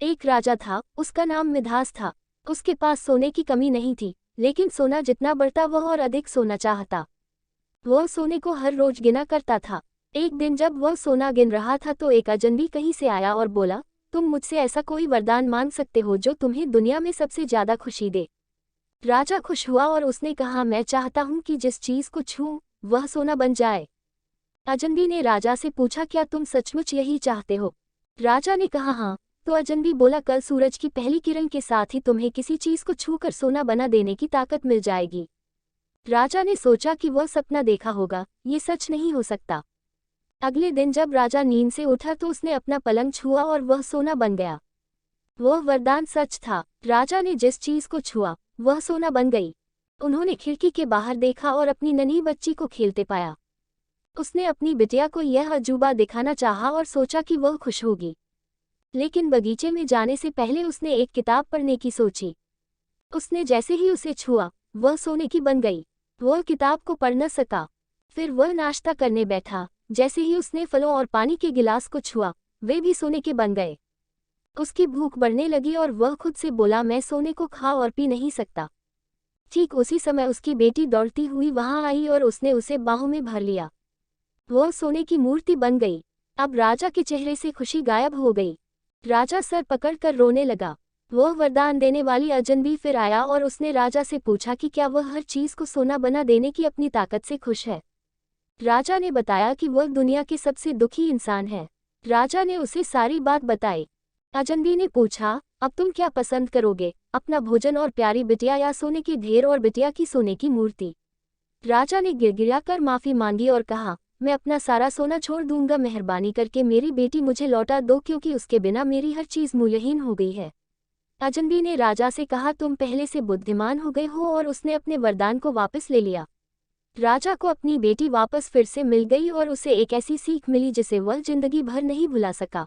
एक राजा था, उसका नाम मिधास था। उसके पास सोने की कमी नहीं थी, लेकिन सोना जितना बढ़ता वह और अधिक सोना चाहता। वह सोने को हर रोज गिना करता था। एक दिन जब वह सोना गिन रहा था तो एक अजनबी कहीं से आया और बोला, तुम मुझसे ऐसा कोई वरदान मांग सकते हो जो तुम्हें दुनिया में सबसे ज्यादा खुशी दे। राजा खुश हुआ और उसने कहा, मैं चाहता हूँ कि जिस चीज को छूऊं वह सोना बन जाए। अजनबी ने राजा से पूछा, क्या तुम सचमुच यही चाहते हो? राजा ने कहा, हाँ। तो अजनबी बोला, कल सूरज की पहली किरण के साथ ही तुम्हें किसी चीज को छूकर सोना बना देने की ताकत मिल जाएगी। राजा ने सोचा कि वह सपना देखा होगा, ये सच नहीं हो सकता। अगले दिन जब राजा नींद से उठा तो उसने अपना पलंग छुआ और वह सोना बन गया। वह वरदान सच था। राजा ने जिस चीज को छुआ वह सोना बन गई। उन्होंने खिड़की के बाहर देखा और अपनी नन्ही बच्ची को खेलते पाया। उसने अपनी बिटिया को यह अजूबा दिखाना चाहा और सोचा कि वह खुश होगी। लेकिन बगीचे में जाने से पहले उसने एक किताब पढ़ने की सोची। उसने जैसे ही उसे छुआ वह सोने की बन गई। वह किताब को पढ़ न सका। फिर वह नाश्ता करने बैठा। जैसे ही उसने फलों और पानी के गिलास को छुआ वे भी सोने के बन गए। उसकी भूख बढ़ने लगी और वह खुद से बोला, मैं सोने को खा और पी नहीं सकता। ठीक उसी समय उसकी बेटी दौड़ती हुई वहां आई और उसने उसे बाहों में भर लिया। वह सोने की मूर्ति बन गई। अब राजा के चेहरे से खुशी गायब हो गई। राजा सर पकड़कर रोने लगा। वह वरदान देने वाली अजनबी फिर आया और उसने राजा से पूछा कि क्या वह हर चीज को सोना बना देने की अपनी ताकत से खुश है। राजा ने बताया कि वह दुनिया के सबसे दुखी इंसान है। राजा ने उसे सारी बात बताई। अजनबी ने पूछा, अब तुम क्या पसंद करोगे, अपना भोजन और प्यारी बिटिया या सोने के ढेर और बिटिया की सोने की मूर्ति? राजा ने गिड़गिड़ाकर माफी मांगी और कहा, मैं अपना सारा सोना छोड़ दूंगा, मेहरबानी करके मेरी बेटी मुझे लौटा दो क्योंकि उसके बिना मेरी हर चीज मूल्यहीन हो गई है। अजनबी ने राजा से कहा, तुम पहले से बुद्धिमान हो गए हो, और उसने अपने वरदान को वापस ले लिया। राजा को अपनी बेटी वापस फिर से मिल गई और उसे एक ऐसी सीख मिली जिसे वह जिंदगी भर नहीं भुला सका।